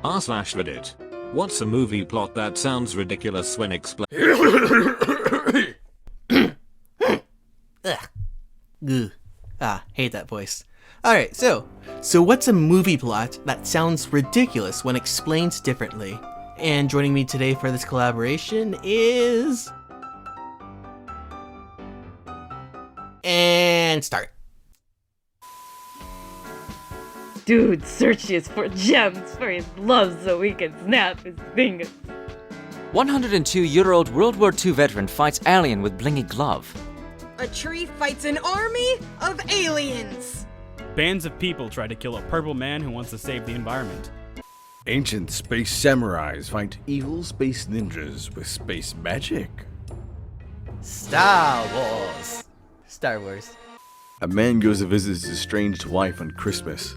r/Reddit. What's a movie plot that sounds ridiculous when explained? Ugh. Hate that voice. Alright, so what's a movie plot that sounds ridiculous when explained differently? And joining me today for this collaboration is... And start. Dude searches for gems for his love so he can snap his fingers. 102-year-old World War II veteran fights alien with blingy glove. A tree fights an army of aliens. Bands of people try to kill a purple man who wants to save the environment. Ancient space samurais fight evil space ninjas with space magic. Star Wars. Star Wars. A man goes to visit his estranged wife on Christmas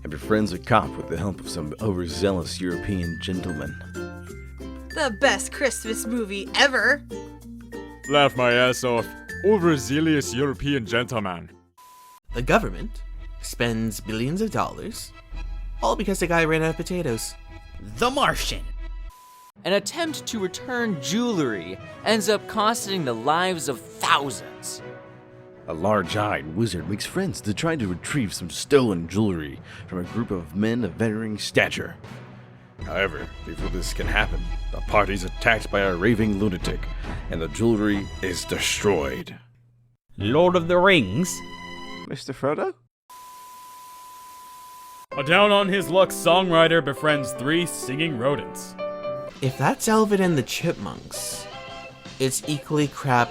and befriends a cop with the help of some overzealous European gentleman. The best Christmas movie ever. Laugh my ass off. Overzealous European gentleman. The government spends billions of dollars, all because the guy ran out of potatoes. The Martian. An attempt to return jewelry ends up costing the lives of thousands. A large-eyed wizard makes friends to try to retrieve some stolen jewelry from a group of men of varying stature. However, before this can happen, the party's attacked by a raving lunatic, and the jewelry is destroyed. Lord of the Rings. Mr. Frodo? A down-on-his-luck songwriter befriends 3 singing rodents. If that's Alvin and the Chipmunks, it's equally crap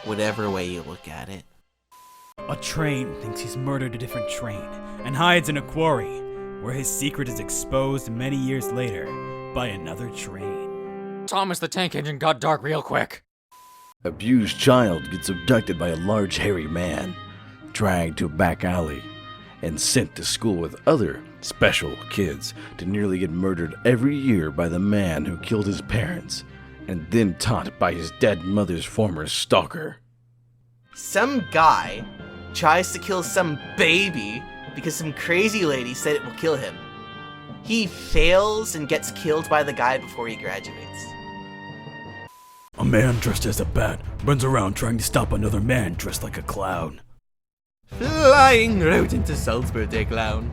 whatever way you look at it. A train thinks he's murdered a different train and hides in a quarry, where his secret is exposed many years later by another train. Thomas the Tank Engine got dark real quick. Abused child gets abducted by a large hairy man, dragged to a back alley, and sent to school with other special kids to nearly get murdered every year by the man who killed his parents, and then taught by his dead mother's former stalker. Some guy tries to kill some baby because some crazy lady said it will kill him. He fails and gets killed by the guy before he graduates. A man dressed as a bat runs around trying to stop another man dressed like a clown. Flying right into Salt's birthday clown.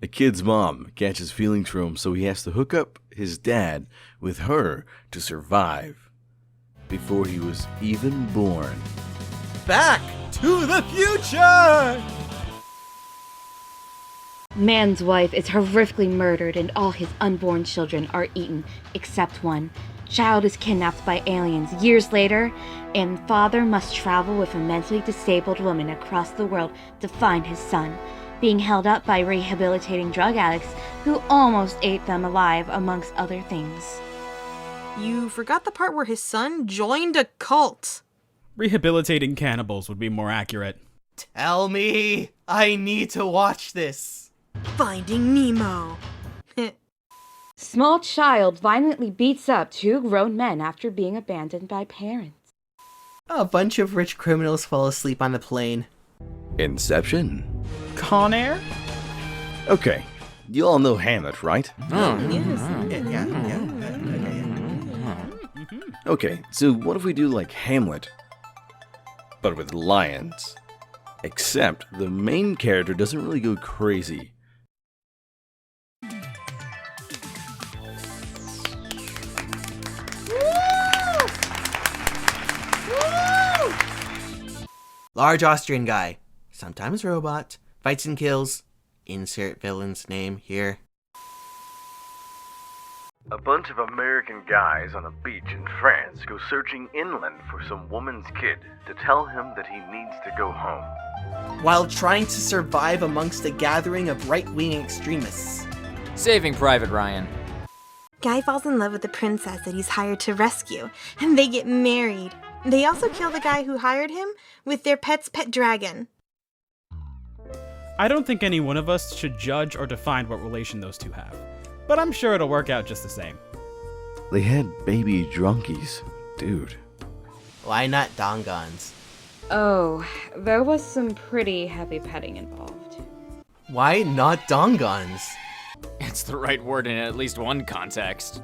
A kid's mom catches feelings for him, so he has to hook up his dad with her to survive before he was even born. Back to the future! Man's wife is horrifically murdered and all his unborn children are eaten, except one. Child is kidnapped by aliens years later, and father must travel with a mentally disabled woman across the world to find his son, being held up by rehabilitating drug addicts who almost ate them alive, amongst other things. You forgot the part where his son joined a cult. Rehabilitating cannibals would be more accurate. Tell me! I need to watch this! Finding Nemo. Small child violently beats up 2 grown men after being abandoned by parents. A bunch of rich criminals fall asleep on a plane. Inception? Con Air? Okay, you all know Hamlet, right? Okay, so what if we do like Hamlet, but with lions? Except the main character doesn't really go crazy. Large Austrian guy, sometimes robot, fights and kills. Insert villain's name here. A bunch of American guys on a beach in France go searching inland for some woman's kid to tell him that he needs to go home. While trying to survive amongst a gathering of right-wing extremists. Saving Private Ryan. Guy falls in love with the princess that he's hired to rescue, and they get married. They also kill the guy who hired him with their pet's pet dragon. I don't think any one of us should judge or define what relation those two have, but I'm sure it'll work out just the same. They had baby drunkies, dude. Why not dongons? Oh, there was some pretty heavy petting involved. Why not dongons? That's the right word in at least one context.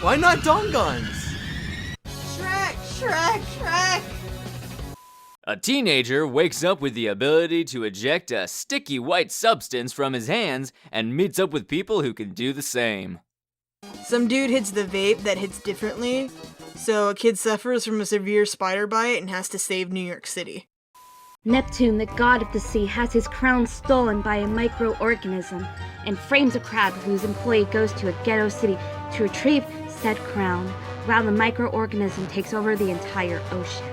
Why not dongons? Shrek! A teenager wakes up with the ability to eject a sticky white substance from his hands and meets up with people who can do the same. Some dude hits the vape that hits differently, so a kid suffers from a severe spider bite and has to save New York City. Neptune, the god of the sea, has his crown stolen by a microorganism and frames a crab whose employee goes to a ghetto city to retrieve said crown, while the microorganism takes over the entire ocean.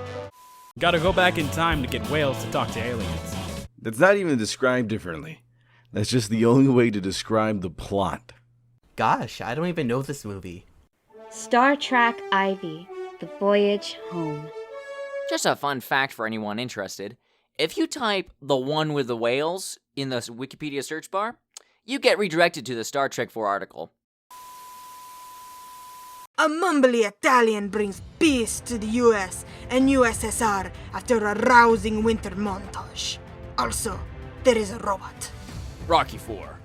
Gotta go back in time to get whales to talk to aliens. That's not even described differently. That's just the only way to describe the plot. Gosh, I don't even know this movie. Star Trek Ivy, The Voyage Home. Just a fun fact for anyone interested. If you type the one with the whales in the Wikipedia search bar, you get redirected to the Star Trek 4 article. A mumbly Italian brings peace to the US and USSR after a rousing winter montage. Also, there is a robot. Rocky 4.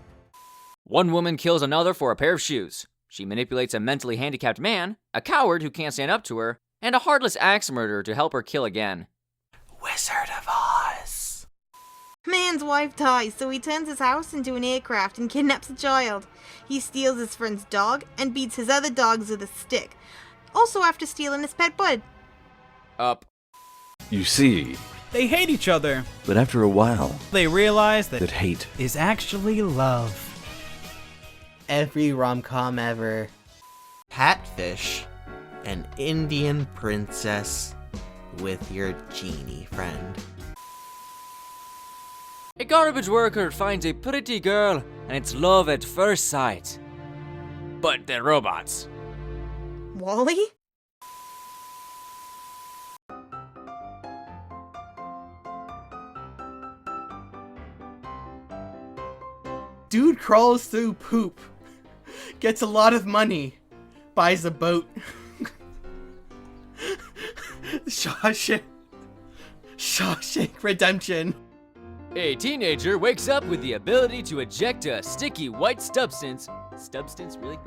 One woman kills another for a pair of shoes. She manipulates a mentally handicapped man, a coward who can't stand up to her, and a heartless axe murderer to help her kill again. Wizard of Oz. Man's wife dies, so he turns his house into an aircraft and kidnaps a child. He steals his friend's dog and beats his other dogs with a stick. Also after stealing his pet bud. Up. You see, They hate each other. but after a while, They realize that that hate is actually love. Every rom-com ever. Catfish. An Indian princess with your genie friend. A garbage worker finds a pretty girl, and it's love at first sight. But they're robots. Wally? Dude crawls through poop. Gets a lot of money. Buys a boat. Shawshank Redemption. A teenager wakes up with the ability to eject a sticky white substance. Substance, really?